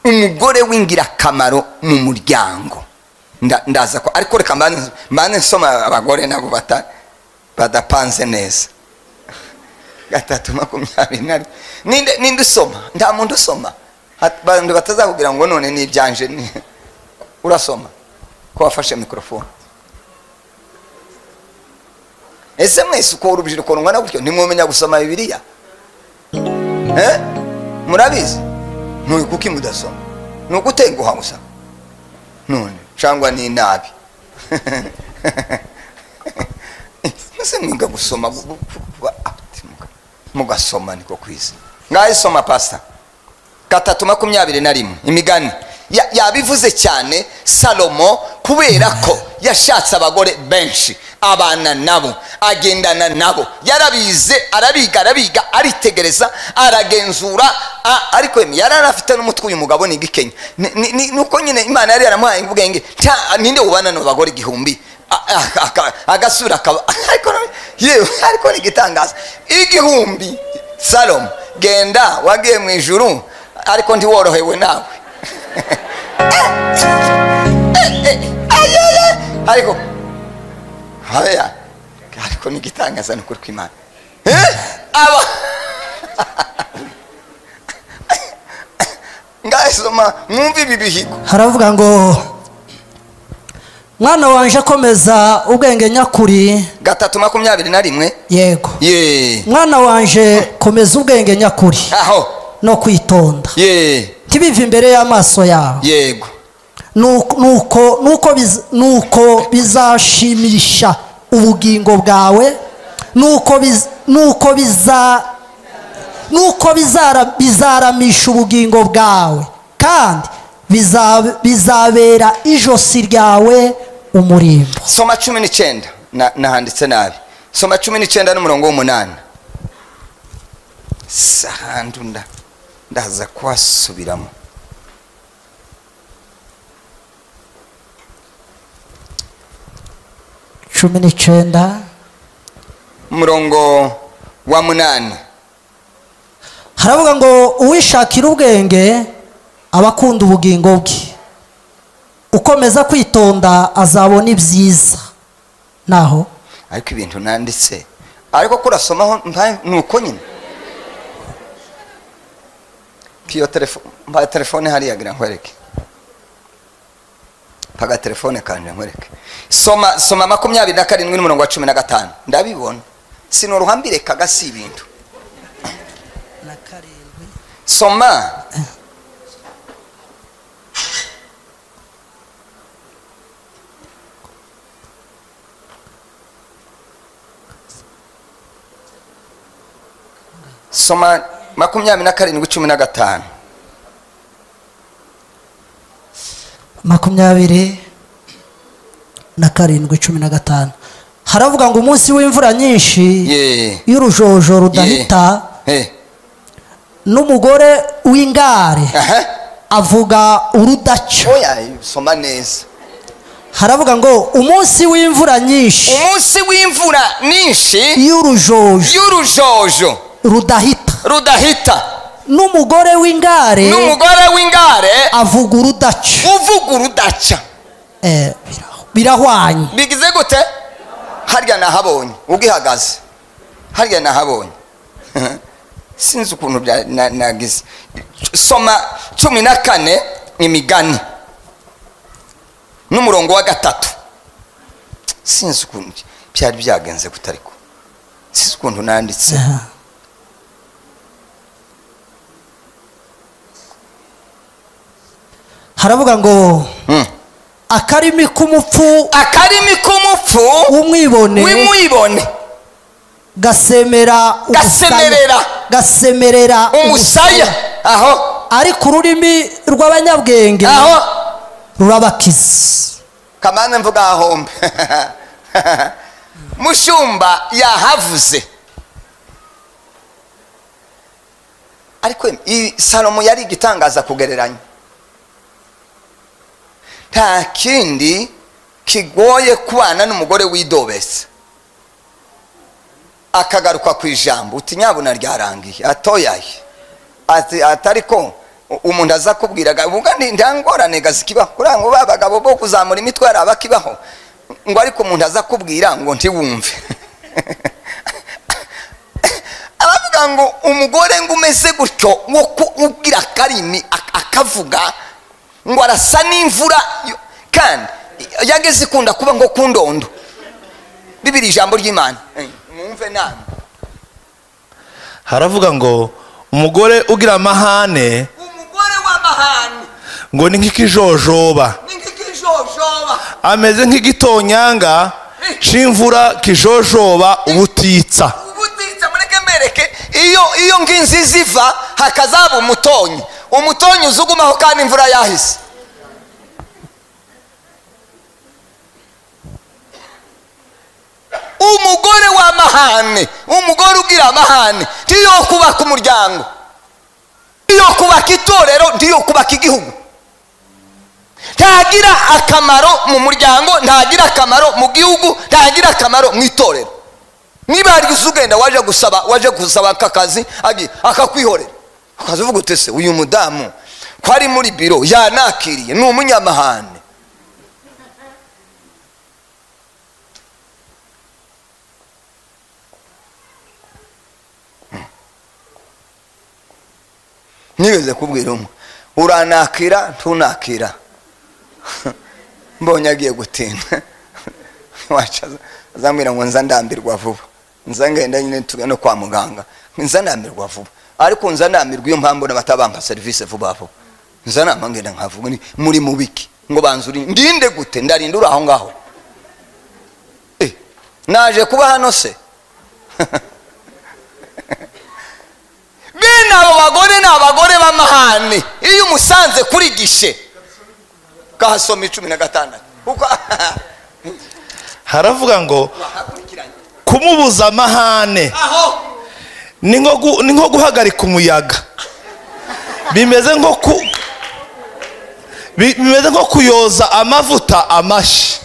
umugore w'ingirakamaro mu muryango. Ndaza ko ariko reka mbane nsoma abagore nabo badapanze neza. 3:20 ninde usoma? Nta muntu usoma. Abantu batazakugira ngo none ni ibyanje ni urasoma ko wafashe mikrofone. Ese mwese uko urubyiruko rungana gutyo ntimwomenya gusoma Bibiliya? Murabizi? Nuri kuki mudasoma? Nugutenguha gusa. None cyangwa ni nabi. Ese mwinga gusoma mugasoma niko kwiza. Ngaye soma pastor. 3:21 imigani. Yabivuze cyane Salomo kubera ko yashatse abagore benshi, abana nabo, agendana nabo, yarabize arabiga aritegereza aragenzura, ariko yararafite n'umutwe uyu mugabo ni gikenya. Nuko nyine Imana yari yaramuhaye ubwenge, ninde ubana n'abagore 1000 agasura ariko ni gitangaza 1000. Salomo genda wagiye mu ijuru ariko ndi worohewe nawe. Ariko ni gitangaza n'ukuri kw'Imana. Ngasoma mwumva ibi bihigo. Haravuga ngo mwana wanje komeza ubwenge nyakuri. 3:21 yego mwana wanje komeza ubwenge nyakuri aho no kwitonda ntibive imbere y'amaso yawe. Yego nuko bizashimisha ubugingo bwawe, nuko bizaramisha ubugingo bwawe, kandi bizabera ijosi ryawe umurimbo. Soma 19 nahanditse nabi. Soma 19:8. Sahandunda ndaza kwasubiramo. Cumi n'icyenda umurongo wa 8. haravuga ngo uwishakira ubwenge abakunda ubugingo bwe, ukomeza kwitonda azabona ibyiza. Naho ariko ibintu nanditse ariko kurasomaho nuko nyine kiyo telefone hari yagira nkwereke paga telefone kanje nkwereke. Soma 27:15 ndabibona sinuruhambire kagasi ibintu na 7. Soma Soma 27:15 27:15 haravuga ngo umunsi w'imvura nyinshi y'urujojo rudahita n'umugore w'ingare avuga urudaca. Oya soma neza. Haravuga ngo umunsi w'imvura nyinshi y'urujojo rudahita n'umugore w'ingare avuga urudaca. Birahwanye. Bigize gute? Harya nahabonye ugihagaze, harya nahabonye sinzi ukuntu nagize. Soma 14 imigani n'umurongo wa 3. Sinzi ukuntu byari byagenze gutariko, sinzi ukuntu nanditse. Haravuga ngo akarimi k'umupfu w'umwibone gasemerera umusaya. Aho ariko ururimi rw'abanyabwenge rurabakiza. Kamana mvuga ahombe. Mushumba yahavuze. Ariko Salomo yari igitangaza kugereranya. Nta kindi kigoye kubana n'umugore widobese akagaruka ku ijambo uti nyabuna ryarangiye atoyaye atariko umuntu aza kubwiraga uvuga ndi ndangorane gazikibaho kurango babagabo bo kuzamura imitwara abakibaho ngo ariko umuntu aza kubwira ngo ntiwumve abavuga ngo umugore ngo umeze gutyo wo kubwira karimi akavuga ngo arasa n'imvura kandi yageze ikunda kuba ngo kundondo bibiri ijambo ry'Imana mwumve namwe haravuga ngo umugore ugira amahane ngo ni nk'ikijojoba ameze nk'igitonyanga c'imvura kijojoba ubutitsa mureke mbereke iyo nginzi ziva hakazaba umutonyi uzugumaho kandi imvura yahise umugore w'amahane umugore ugira amahane ntiyo kubaka umuryango ntiyo kubaka itorero ntiyo kubaka igihugu ntagira akamaro mu muryango ntagira akamaro mu gihugu ntagira akamaro mu itorero niba hari ugenda waje gusaba akazi akakwihorera akazi uvuga utese uyu mudamu ko ari muri biro yanakiriye ni umunyamahane nigeze kubwira umwe uranakira ntunakira mbonye agiye gutinda azambwira ngo nza ndambirwa vuba nza ngenda nyine tuge no kwa muganga nza ndambirwa vuba ariko nza ndambirwa iyo mpamvu n'abatabampa service vuba vuba nza namangenda nkavuga muri mubiki ngo banzuri ndinde gute ndarindura aho ngaho naje kuba hano se bene abo bagore ni abagore b'amahane iyo umusanze kuri gishe kahasoma 16 haravuga ngo kumubuza amahane ni nko guhagarika umuyaga bimeze nko kuyoza amavuta amashi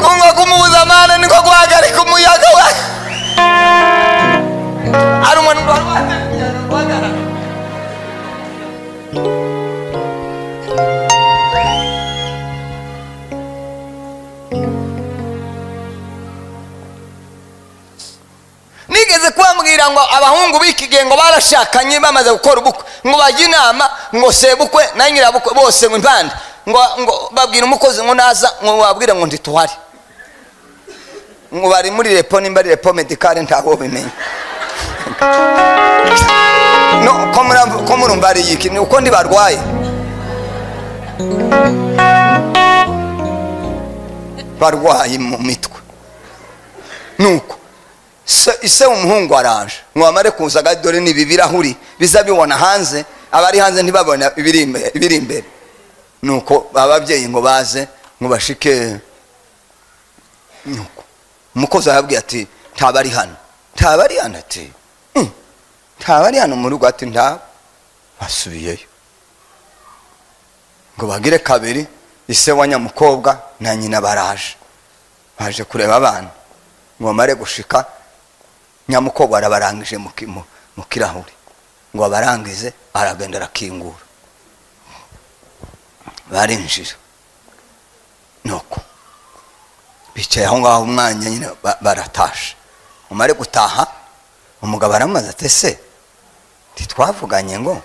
kumva kumubuza amahane ni nko guhagarika umuyaga we ari umuntu guhagarara nigeze kubambwira ngo abahungu b'ikigihe ngo barashakanye bamaze gukora ubukwe ngo bajye inama ngo sebukwe na nyirabukwe bose ngo impande ngo babwira umukozi ngo naza ngo wabwire ngo ndituhari ngo bari muri repo nimba ari repo medicale ntaho bimenye no ko murumva ari iki ni uko ndi barwaye mu mitwe nuko ise umuhungu araje ngo amare kuza dore ni bibirahuri biza bibona hanze abari hanze ntibabona ibiri imbere nuko ababyeyi ngo baze ngo bashike nuko umukozi arabwiye ati ntabari hano ati ntabari hano mu rugo ati nta basubiyeyo ngo bagire kabiri ise wa nyamukobwa na nyina baraje baje kureba abana ngo bamare gushika nyamukobwa arabarangije mu kirahuri ngo abarangize aragenda arakingura barinjira nuko bicaye aho ngaho umwanya nyine baratashe umare gutaha umugabo aramaze ati se ntitwavuganye ngo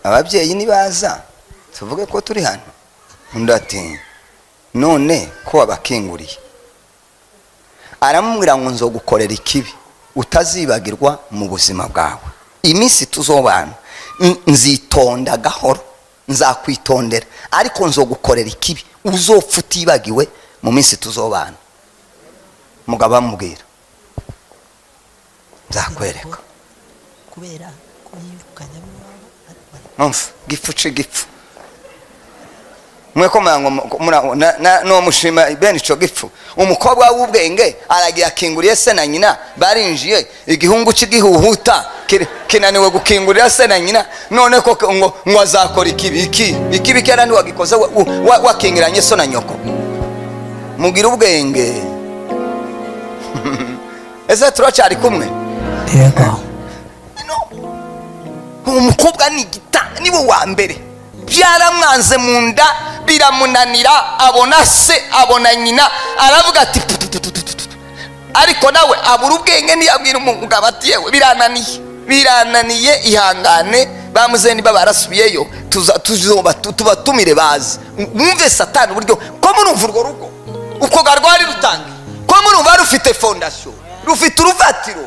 ababyeyi nibaza tuvuge ko turi hano undi ati none ko wabakinguriye aramubwira ngo nzogukorera ikibi utazibagirwa mu buzima bwawe iminsi tuzobana nzitonda gahoro nzakwitondera ariko nzogukorera ikibi uzopfa utibagiwe mu minsi tuzobana mugabo amubwira nzakwereka kubera ko yirukanye mumva gipfu mweko mango no mushima bene ico gipfu umukobwa w'ubwenge aragiye akinguriye se na nyina barinjiye igihungu cy'igihuhuta kinaniwe gukingurira se na nyina none ko ngo azakora ikibi cyarani wagikoze wakingiranye so na nyoko mugira ubwenge ese turacyari kumwe? yego. Umukobwa ni igitanga, niwe wa mbere. Byaramwanze mu nda biramunanira, abona se abona nyina, aravuga ati ariko nawe abura ubwenge, ntiyabwira umugabo ati yewe birananiye ihangane, bamuzeni barasubiyeyo, tubatumire bazi mwumve Satani uburyo ko murumva urwo rugo uko garwari rutange, ko murumva rufite fondation, rufite urufatiro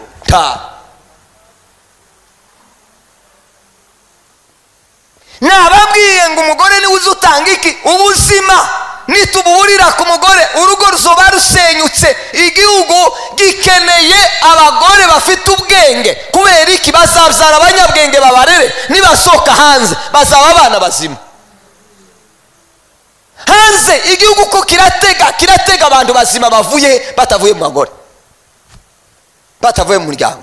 nababwiye ngo umugore niwe uzutanga iki ubuzima. Nitububurira ku mugore urugo ruzoba rusenyutse. Igihugu gikeneye abagore bafite ubwenge, kubera iki? Bazabyara abanyabwenge babarere, nibasohoka hanze bazaba abana bazima. Hanze igihugu ko kiratega abantu bazima batavuye mu bagore, batavuye mu muryango.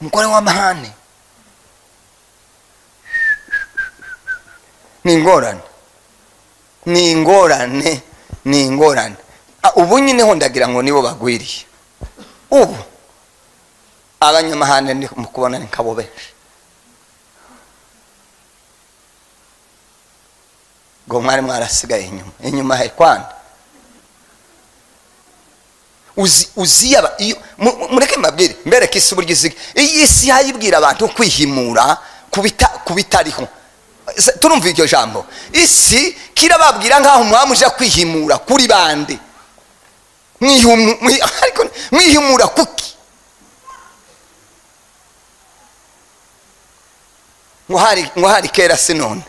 Umugore w'amahane ni ingorane. Ubu nyine ho ndagira ngo nibo bagwiriye. Ubu abanyamahane ni mukubona ni nkabo benshi. Ngo mwari mwarasigaye inyuma he kwanda. Uziyaba mureke mabwire mbere kisi buryo izige iyi si hayibwira abantu kwihimura kubitariho. Turumva iryo jambo, isi kirababwira nkaho mwamuje kwihimura kuri bande. Mwihimura kuki? ngo hari kera sinone.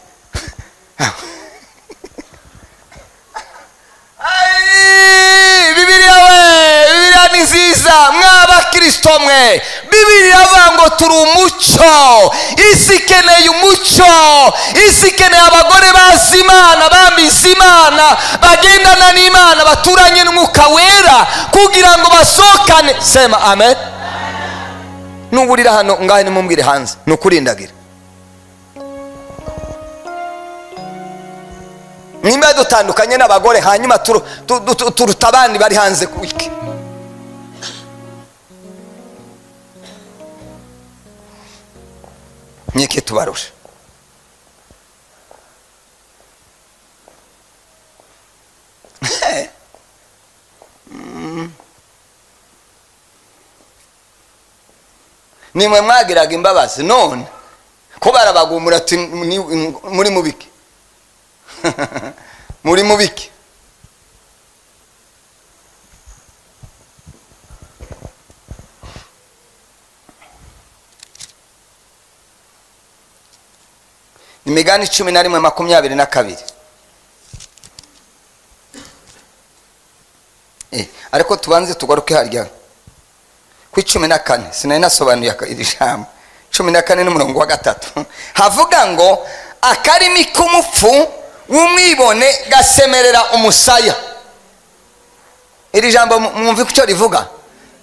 Bibiliya ni nziza mw'abakristo mwe. Bibiliya avuga ngo turi umucyo. Isi ikeneye umucyo, isi ikeneye abagore bazi Imana, bamize Imana, bagendana n'Imana, baturanye n'Umwuka Wera, kugira ngo basohokane. Sema amen. Nuburira hano ngahe nimumbwire hanze nukurindagira. Nimba dutandukanye n'abagore hanyuma turuta abandi bari hanze ku wiki. Niki tubarusha? Nimwe mwagiraga imbabazi none ko barabagumura ati muri mubiki. Muri mubiki. Imigani 11:22. Ariko tubanze tugaruke harya ku 14. Sinari nasobanuye iri jambo 14 n'umurongo wa 3 havuga ngo akarimi k'umupfu w'umwibone gasemerera umusaya. Iri jambo mwumve kucyo rivuga.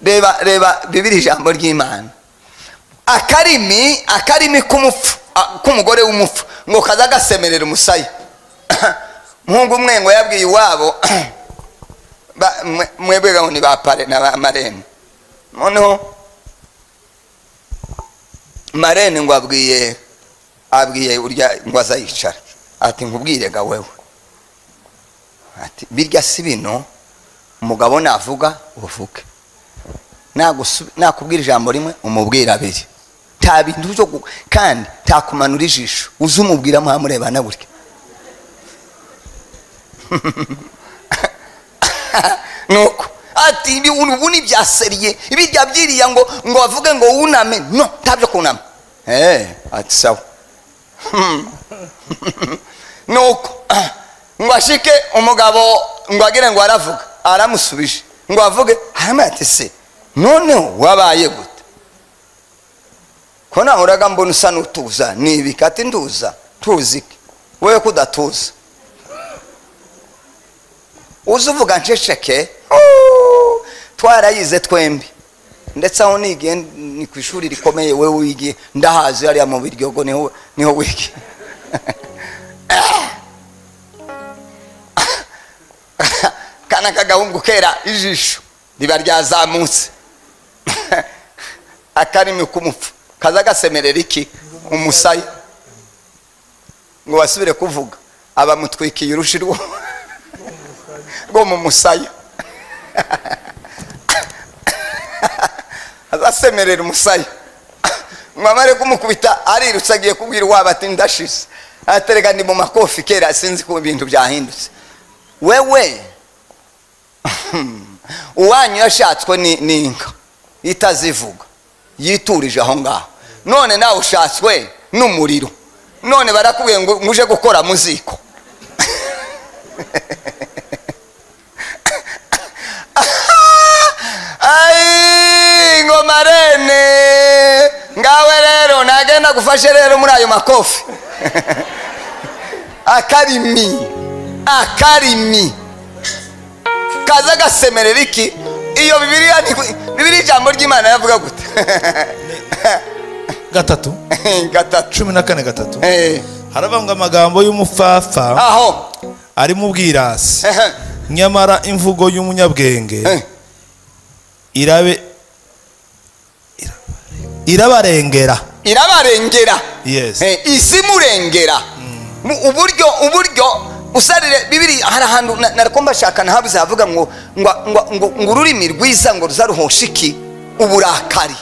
Reba Bibiliya ijambo ry'Imana. Akarimi k'umupfu k'umugore w'umupfu ngo kaza gasemerera umusaya. Muhungu umwe ngo yabwiye iwabo mwebwega ngo ni bapare na marene. Noneho marene ngo abwiye urya ngo azayicara. Ati nkubwire ga wewe, ati birya si bino umugabo navuga uvuge, nakubwira ijambo rimwe umubwira abiri, ta bintu byo kandi takumanura ijisho uzumubwira muhamurebana burya. Nuko ati ibi ubu ni byaseriye, ibirya byiriya ngo bavuge ngo uname, no tabyo kunama. Ati sawa. Nuko ngo ashike umugabo ngo agire ngo aravuga, aramusubije ngo avuge, ati se noneho wabaye gute ko naho uraga mbona usa n'utuza nibikati nduza tuzike wewe kudatuza uzuvuga nceceke twarayize twembi ndetse aho nigiye ni ku ishuri rikomeye wewe wigiye ndahazi hariya mu Biryogo niho wigiye kana kagahungu kera ijisho riba ryazamutse akarimi kumupfu kaza gasemerera iki umusaya ngo basubire kuvuga abamutwikiye urushi rwo mu musaya azasemerera umusaya mwamare kumukubita arirutse agiye kubwira waba ati ndashize aterega ndi mu makofi kera sinzi ko ibintu byahindutse wewe uwanyu yashatswe n'inka itazivuga yiturije aho ngaho none nawe ushatswe n'umuriro none barakubwiye ngo uje gukora muziko ai ngoma rene ngawe rero nagenda gufashe rero muri ayo makofi akarimi kaza gasemerera iki iyo Bibiliya ijambo ry'Imana yavuga gute gatatu 14:3 haravanga amagambo y'umupfapfa aho ari mu bwirasi nyamara imvugo y'umunyabwenge irabarengera yes izimurengera uburyo usarire Bibiliya hari ahantu narakomba shakana habuze havuga ngo ururimi rwiza ngo ruzaruhosha iki uburakari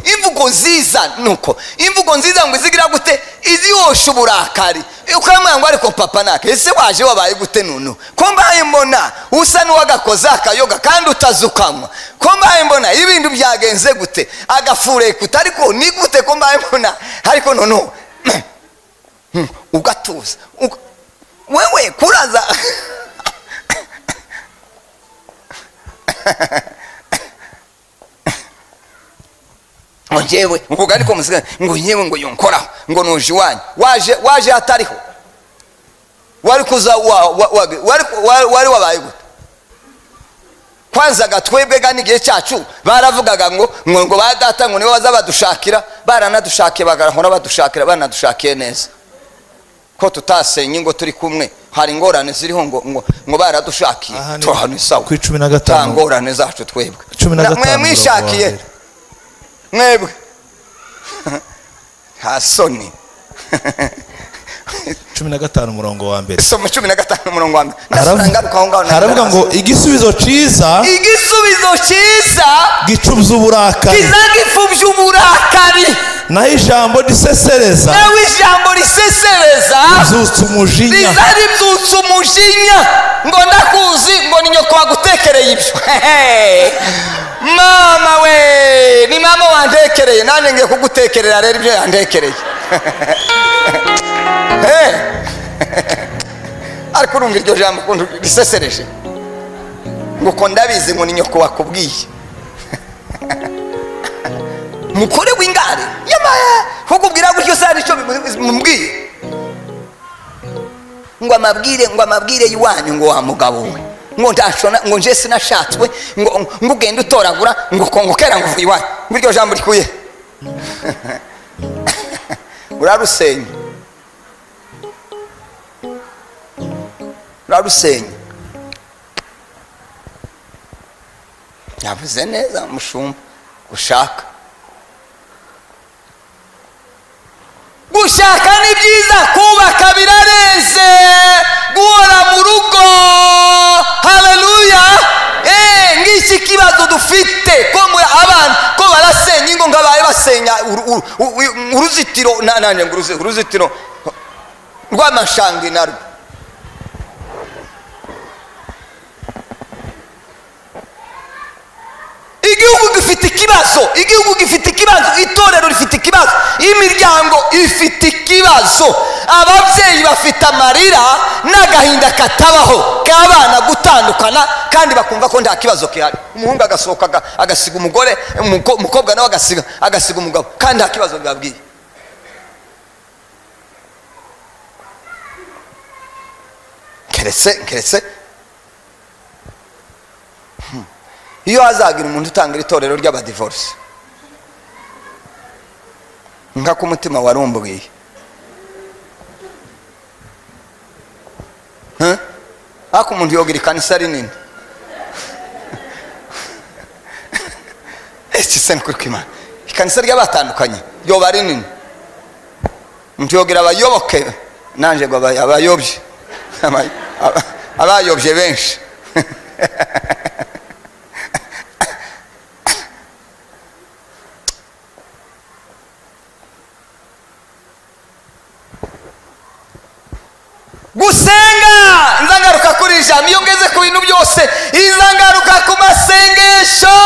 imvugo nziza nuko imvugo nziza ngo izigira gute izihosha uburakari ukamwanga ngo ariko papa nake ese waje wabaye gute nunu ko mbaye mbona usa n'uwagakoza akayoga kandi utazukamwa ko mbaye mbona ibintu byagenze gute agafure kuta ariko ni gute ko mbaye mbona ariko nono ugatuza wewe kuraza Onjewe ngugari ko musiga ngo nyewe ngo yonkoraho ngo noje wanyu waje atariho wari kuza wari wabaye gute kwanza gatwebwe gani gihe cyacu baravugaga ngo badata ngo niwe bazabadushakira baranadushakiye bagahora badushakira banadushakiye neza ko tutasenye ngo turi kumwe hari ingorane ziriho ngo baradushakiye tuhane sawa ku 15 ngorane zacu twebwe 15 mwishakiye mwebwe hasoni 15 umurongo wa mbere somo 15 umurongo wa mbere haravuga ngo igisubizo ciza gicubya uburakari kizagipfubya uburakari naho ijambo risesereza rizutsa umujinya ngo ndakuzi ngo ni nyoko wagutekereye ibyo mama we ni mama wandekereye nane ngiye kugutekerera rero ibyo yandekereye ariko urumva iryo jambo kuntu risesereje ngo ko ndabizi ngo ni nyoko wakubwiye mukore w'ingare yamaye kukubwira gutyo sari cyo mumbwiye ngo amabwire yiwanyu ngo wa mugabo we ngo ndashona ngo nje sinashatswe ngo ugende utoragura ngo kongokera ngo iwanyu biryo jambo rikuye urarusenya yavuze neza mushumba gushaka ni byiza kubaka birareze guhora mu rugo haleluya ngiki kibazo dufite ko abana ko barasenya ingo ngabaye basenya uruzitiro nanje uruzitiro rw'amashangi narwo igihugu gifite ikibazo itorero rifite ikibazo imiryango ifite ikibazo ababyeyi bafite amarira n'agahinda katabaho k'abana gutandukana kandi bakumva ko nta kibazo kihari umuhungu agasohoka agasiga umugore umukobwa nawe agasiga umugabo kandi nta kibazo bibabwiye keretse iyo hazagira umuntu utangira itorero ry'abadivorce nka ku mutima warumbwiye ako umuntu yogira ikanisa rinini se nkuri kw'Imana ikanisa ry'abatandukanye yoba rinini umuntu yogira abayoboke nanje ngo abayobye abayobye benshi gusenga nzangaruka kuri ijambo iyo ngeze ku bintu byose izangaruka ku masengesho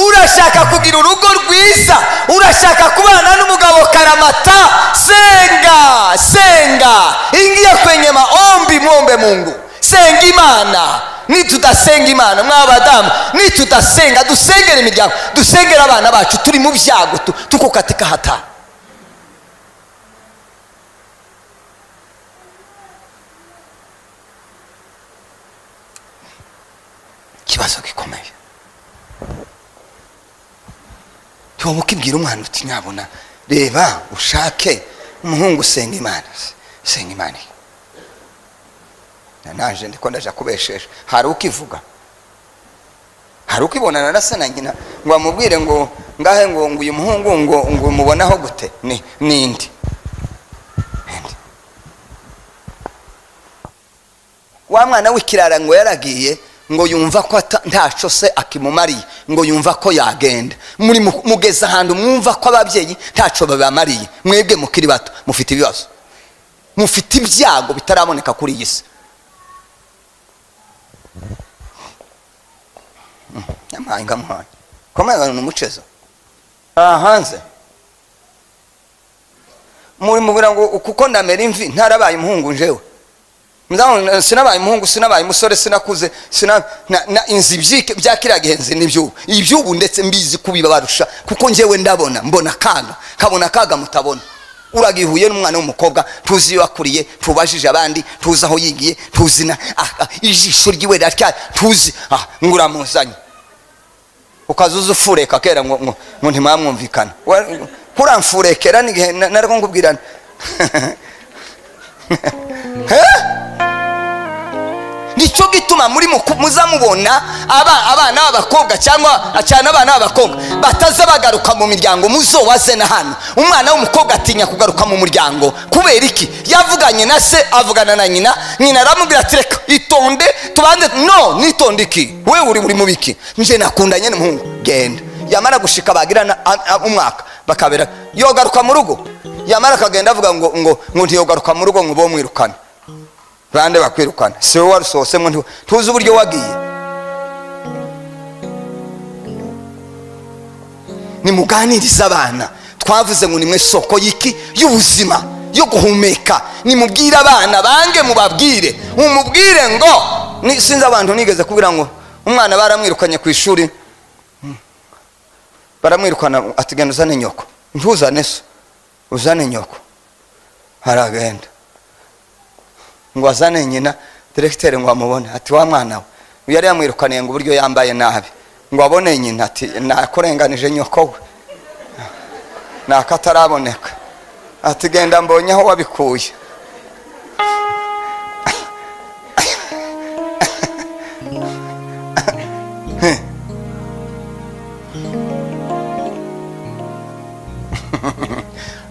urashaka kugira urugo rwiza urashaka kubana n'umugabo karamata senga ingia kwenye maombi muombe Mungu senga Imana nitudasenga Imana mwabadamu nitudasenga dusengera imiryango dusengera abana bacu turi mu byago tuko katika hata kibazo gikomeye tuba mukibwira umwana uti nyabona reba ushake umuhungu senga Imana nanje ndiko ndaja kubeshesha hari ukivuga hari ukibonana na se na nyina ngo amubwire ngo ngahe ngo uyu muhungu ngo mubonaho gute nindi wa mwana w'ikirara ngo yaragiye ngo yumva ko ntaco se akimumariye ngo yumva ko yagenda muri mugeza ahantu mwumva ko ababyeyi ntaco babamariye mwebwe mukiri bato mufite ibibazo mufite ibyago bitaraboneka kuri iyi si nyamanga mwana komeza n'umucezo hanze muri mubwira ngo kuko ndamera imvi ntarabaye umuhungu njewe sinabaye umuhungu sinabaye umusore sinakuze inzibyike byakiragihenze ibyubu ndetse mbizi kubiba barusha kuko njewe mbona kaga mutabona uragihuye n'umwana w'umukobwa tuzi iyo akuriye tubajije abandi tuzi aho yigiye tuzi ijisho ryiwe ratya tuzi nguramuzanye ukazuza ufureka kera ngo ntimwamwumvikana kuramfurekera n'igihe nariko ngubwirana nicyo gituma muri muzamubona abana b'abakobwa cyangwa abana b'abakobwa bataza bagaruka mu miryango muzowaze na hano umwana w'umukobwa atinya kugaruka mu muryango kubera iki yavuganye na se avugana na nyina aramubwira ati reka itonde tubanze nitonde iki wewe uri mu biki nje nakundanye n'umuhungu genda yamara gushika bagirana umwaka bakabera yogaruka mu rugo yamara kagenda avuga ngo ntiyogaruka mu rugo ngo bo mwirukana bande bakwirukana se wowe warusose ngo tuzi uburyo wagiye nimuganiriza abana twavuze ngo nimwe soko yiki y'ubuzima yo guhumeka nimubwire abana bange mubabwire umubwire ngo sinzi abantu nigeze kubwira ngo umwana baramwirukanye ku ishuri baramwirukana atigenda uzane nyoko ntuzane so uzane nyoko haragenda ngo azane nyina directeur ngo amubone ati wa mwana we yari yamwirukaniye ngo uburyo yambaye nabi ngo abone nyina ati nakorenganije nyoko we nakataraboneka ati genda mbonye aho wabikuye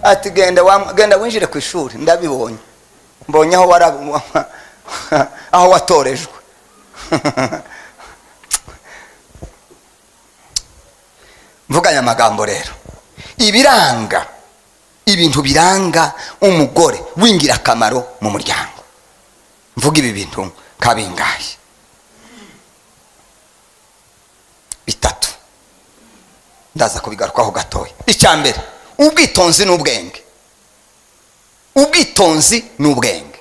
ati genda winjire ku ishuri ndabibonye mbonye aho watorejwe mvuganya amagambo rero ibintu biranga umugore w'ingirakamaro mu muryango mvuga ibi bintu kabingaye bitatu ndaza kubigarukaho gatoya icyambere ubwitonzi n'ubwenge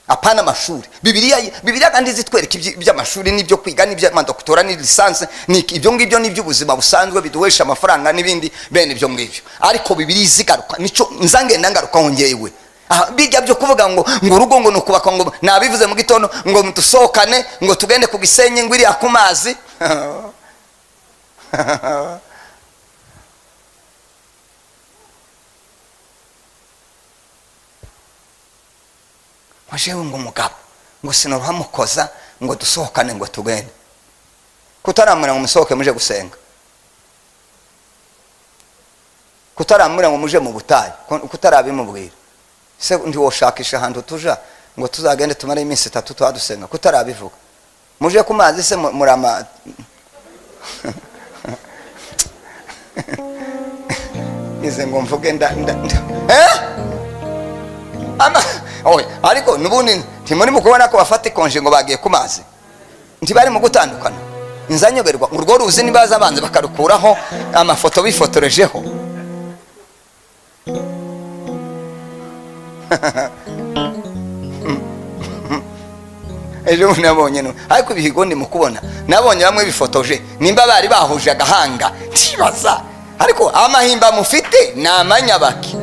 apana amashuri bibiliya kandi zitwereka iby'amashuri n'ibyo kwiga n'iby'amadoktora ni lisanse ibyo ngibyo n'iby'ubuzima busanzwe biduhesha amafaranga n'ibindi bene ibyo ngibyo ariko bibiliya izigaruka nico nzangenda ngaruka ngewe bijya byo kuvuga ngo urugo ngo nukubaka ngo nabivuze mu gitondo ngo mutusohokane ngo tugende ku Gisenyi ngo iriya ku mazi wajewe ngo umugabo ngo sinoruhamukoza ngo dusohokane ngo tugende kutaramura ngo musohoke muje gusenga kutaramura ngo muje mu butayu kutarabimubwira se ndi woshakisha ahantu tuja ngo tuzagende tumare iminsi 3 twadusenga kutarabivuga muje ku mazi se murama ize ngo mvuge ariko nubundi ntimuri mu kubona ko bafata ikonje ngo bagiye ku mazi ntibari mu gutandukana nzanyoberwa urwo ruzi nibaza abanze bakarukuraho amafoto bifotorejeho ejo nabonye no ariko ibihigo ndi mukubona nabonye bamwe bifotoje nimba bari bahuje agahanga ntibaza ariko amahimba mufite namanyabaki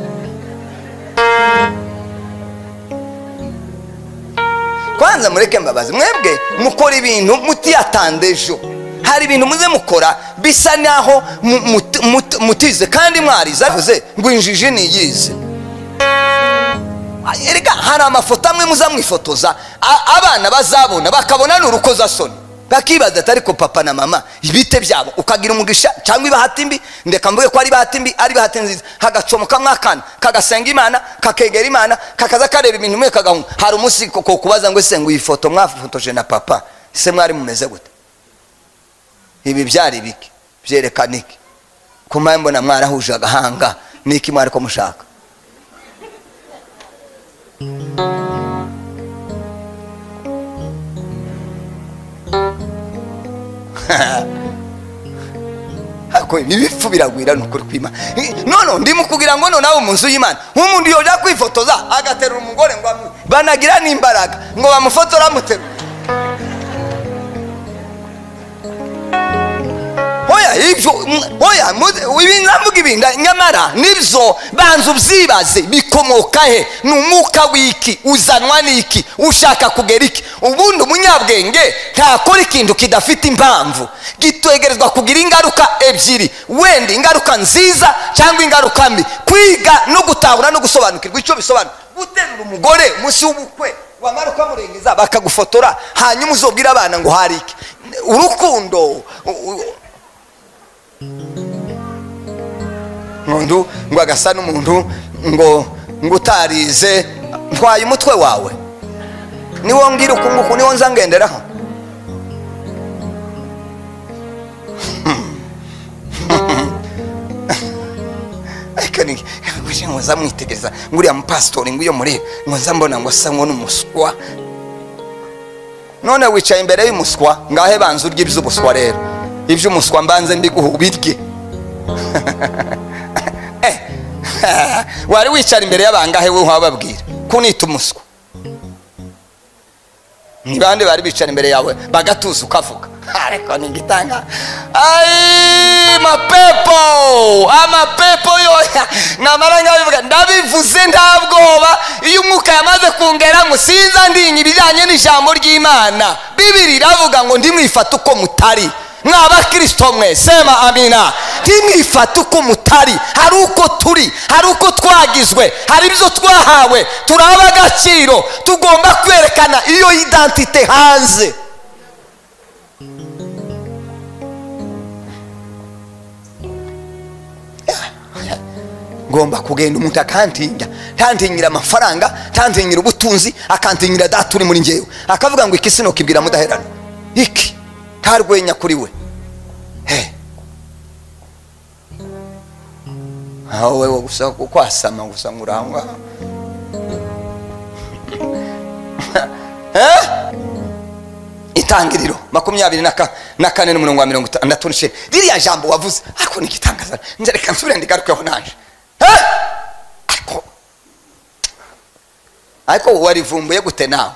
kwanza mureke mbabazi mwebwe mukora ibintu mutiyatandejo hari ibintu muze mukora bisa naho mutize kandi mwariza avuze ngo injiji niyize erega hari amafoto amwe muza mwifotoza abana bazabona bakabona n'urukoza soni bakibaza atari ko papa na mama ibite byabo ukagira umugisha cyangwa ibahatimbi ndeka mvuge ko ari bahatimbi ari bahatenziza hagacomoka mwakana kagasenga Imana kakegera Imana kakaza kareba ibintu mwe kagahunga hari umunsi ko kubaza ngo ese ngo iyi foto mwafotoje na papa se mwari mumeze gute ibi byari biki byerekana iki kuma mbona mwarahuje agahanga niki mwari ko mushaka hako nibifu biragwira nukuri kwima no ndimo kugira ngo no nawo munzu y'Imana umuntu yoja kwifotoza agaterura umugore ngo banagira n'imbaraga ngo bamufotora muterura ibinamvuga ibinda nyamara nibyo banzu byibaze bikomoka he n'umwuka wiki uzanwa niki ushaka kugera iki ubundi umunyabwenge ntakora ikintu kidafite impamvu gitegerezwa kugira ingaruka ebyiri wenda ingaruka nziza cyangwa ingaruka mbi kwiga no gutahura no gusobanukirwa icyo bisobanura guterura umugore umunsi w'ubukwe wamara ukamurengeza bakagufotora hanyuma uzobwira abana ngo hari iki urukundo ngo agasa n'umuntu ngo utarize ntwaye umutwe wawe niwo ngira ukunguku niwo nza ngenderaho ngo nza mwitegereza nguriya mupasitori ngo iyo murebe ngo nza mbona ngo asa n'umuswa none wicaye imbere y'umuswa ngahe banza urya iby'ubuswa rero iby'umuswa mbanze mbiguha ubirye wari wicara imbere y'abangahe we wababwira kunita umuswa nibande bari bicara imbere yawe bagatuza ukavuga ariko ningitanga amapepo yoya namara ngabivuga ndabivuze ndabwoba iyo umwuka yamaze kungera ngo sinza ndinyi ibijyanye n'ijambo ry'Imana Bibiri iravuga ngo ndimwifata uko mutari mwaba Kristo mwe sema amina ndimwifata uko mutari hari uko turi hari uko twagizwe hari ibyo twahawe turaba agaciro tugomba kwerekana iyo identite hanze ngomba kugenda umuntu akantinyira amafaranga tantinyira ubutunzi akantinyira data uri muri ngewe akavuga ngo iki sino kibwira mudaheranwa iki ntarwenya kuri we aho wewe gusa kwasama gusa ngurangwa Itangiriro 24:60 ririya jambo wavuze ariko nigitangaza nzereka nsubire ndigarukeho naje ariko warivumbuye gute nawe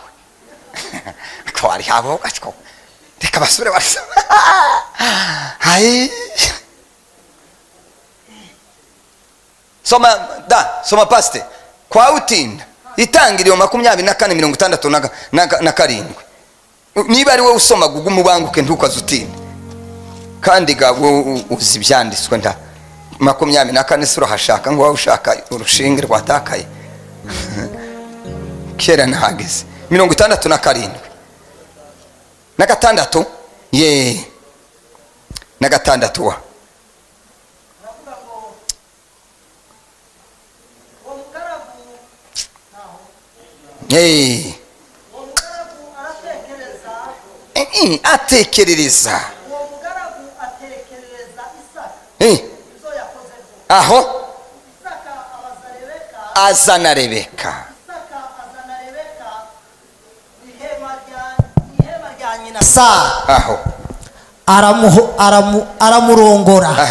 ko wari habo ariko reka basubire basa hai soma paste kwa utinda Itangiriro 24:67 niba ari wowe usoma gugu mubanguke ntukazutinde kandi gabo uzi ibyanditswe nda 24 sura hashaka ngo ushaka urushinge rwatakaye kera nahageze 67 na gatandatu ye na gatandatu wa atekerereza aho azana Rebeka aho aramurongora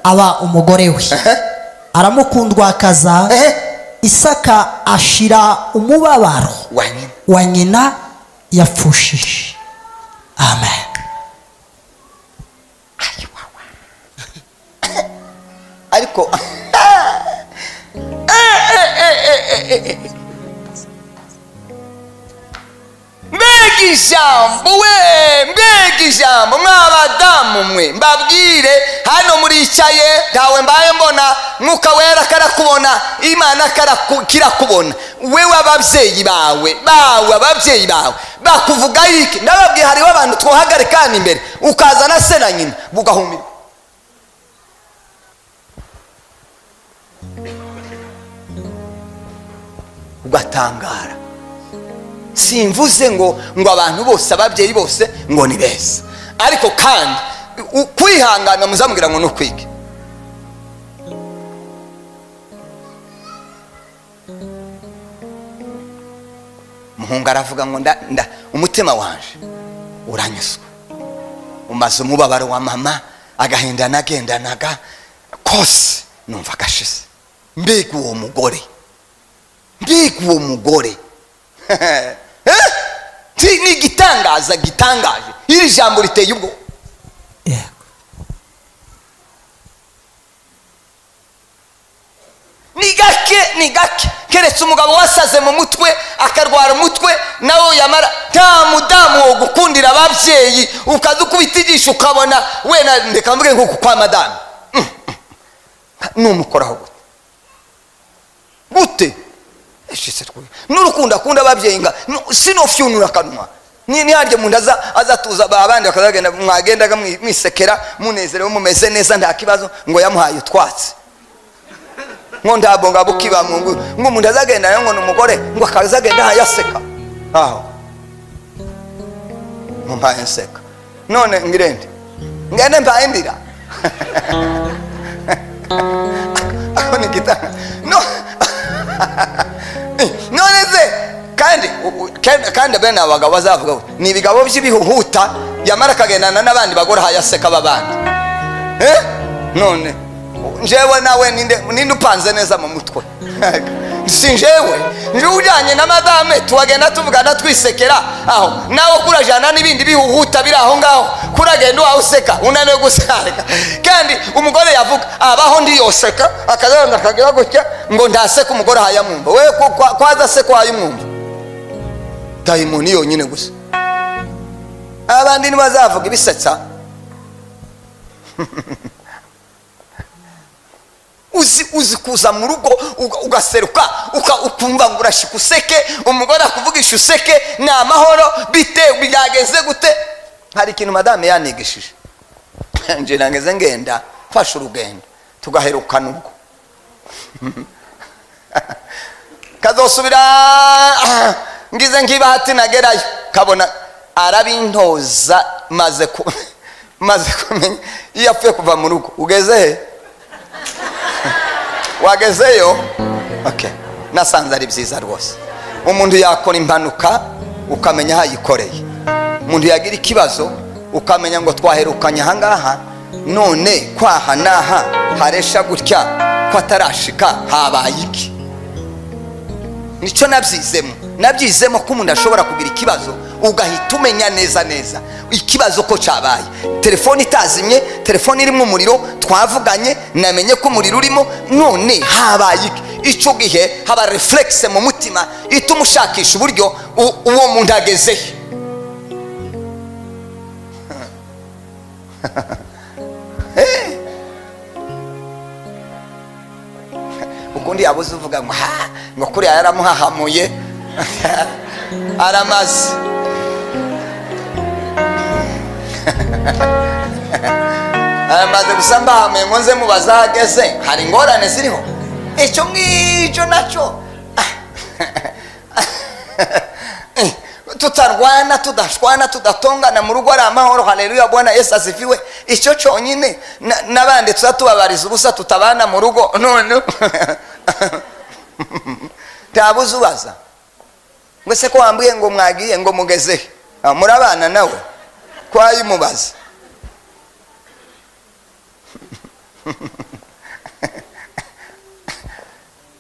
aba umugore we aramukundwakaza Isaka ashira umubabaro wa nyina yapfushije. Amen. Ariko mbega ijambo mw'abadamu mwe mbabwire hano muricaye ntawe mbaye mbona mwuka wera karakubona Imana kirakubona wewe ababyeyi bawe bakuvuga iki ndababwiye hariho abantu twohagarikana imbere ukazana se na nyina bugahumira ugatangara. Simvuze ngo abantu bose ababyeyi bose ngo ni beza, ariko kandi kwihangana muzamubwira ngo no kwiga. Muhungu aravuga ngo nda umutima wanje uranyuzwa, umaze umubabaro wa mama agahinda nagendanaga kose numva gashize. Mbega uwo mugore ni gitangaje iri jambo riteye ubwo. ni gake keretse umugabo wasaze mu mutwe akarwara umutwe nawe yamara nta mudamu wo gukundira ababyeyi ukaza ukubitigisha ukabona wena ndeka mvuge nko kwa madamu numukoraho gute eshise twe n'urukundo akunda ababyeyi nga sinofyunura kanwa ni harye umuntu azatuza abandi bakazagenda mwagendaga mwisekera munezerewe mumeze neza nta kibazo ngo yamuhaye utwatsi ngo ndabonga bukiba ngo umuntu azagenda ngo n'umugore ngo akazagenda hayaseka aho mumpaye nseka none ngende mbaye ndira aho ni gitanga none ze kandi bene abagabo bazavuga ni ibigabo by'ibihuhuta yamara kagendana n'abandi bagore hayaseka babandi none njewe nawe ninde upanze neza mu mutwe si njewe ujyanye na madame tuwagenda tuvugana twisekera aho nawe kurajana n'ibindi bihuhuta biri aho ngaho kuragenda wawuseka unaniwe guseka kandi umugore yavuga abaho ndi yoseka akazana akagira gutya ngo ndaseka umugore hayamwumva we kwaza se kwa hayumwumva dayimoni yonyine gusa abandi nibazavuga ibisetsa uzi kuza mu rugo ugaseruka ukumva ngo urashika useke umugore akuvugisha useke ni amahoro bite byageze gute. Hari ikintu madame yanigishije nje nangeze ngenda fasha urugendo tugaherukana ubwo kazosubira ngize nk'ibahati nagerayo kabona arabintoza maze kumenya iyo apfuye kuva mu rugo ugeze he wagezeyo okay nasanze ari byiza rwose. Umuntu yakora impanuka ukamenya hayikoreye, umuntu yagira ikibazo ukamenya ngo twaherukanye aha ngaha none kwaha naha haresha gutya ko atarashika habaye iki. Nico nabyizemo ko umuntu ashobora kugira ikibazo ugahita umenya neza ikibazo ko cabaye. Telefone itazimye, telefone irimo umuriro, twavuganye namenye ko umuriro urimo none habaye iki. icyo gihe haba reflexe mu mutima ituma ushakisha uburyo uwo muntu ageze. ukundi yabuze uvuga ngo kuriya yaramuhahamuye aramaze. Aramaze gusa mbahamuye ngo nze mubaza ahageze, hari ingorane ziriho. Icyo ngicyo nacyo tutarwana tudashwana tudatongana mu rugo ari amahoro. Haleluya, Bwana Yesu asifiwe. Icyo cyonyine n'abandi tuzatubabariza ubusa tutabana mu rugo. None tabuze ubaza ngo se ko wambwiye ngo mwagiye ngo mugeze murabana nawe ko ayimubaza.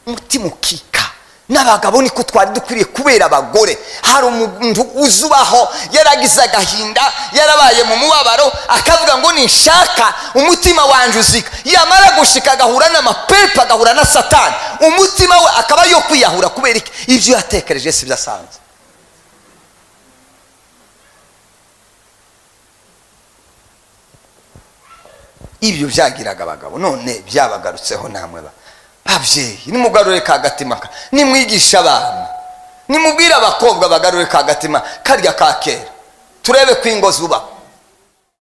Mutima ukika n'abagabo niko twari dukwiriye kubera abagore. Hari umuntu uzubaho yaragize agahinda, yarabaye mu mubabaro, akavuga ngo nishaka umutima wanje uzika, yamara gushika agahura n'amapepa, agahura na Satani, umutima we akaba yo kwiyahura. Kubera iki? Ibyo yatekereje si byasanze. Ibyo byagiraga abagabo, none byabagarutseho namwe ababyeyi. Nimugarure ka gatima, nimwigisha abana, nimubwire abakobwa bagarure ka gatima karya ka kera, turebe ko ingo zubakwa.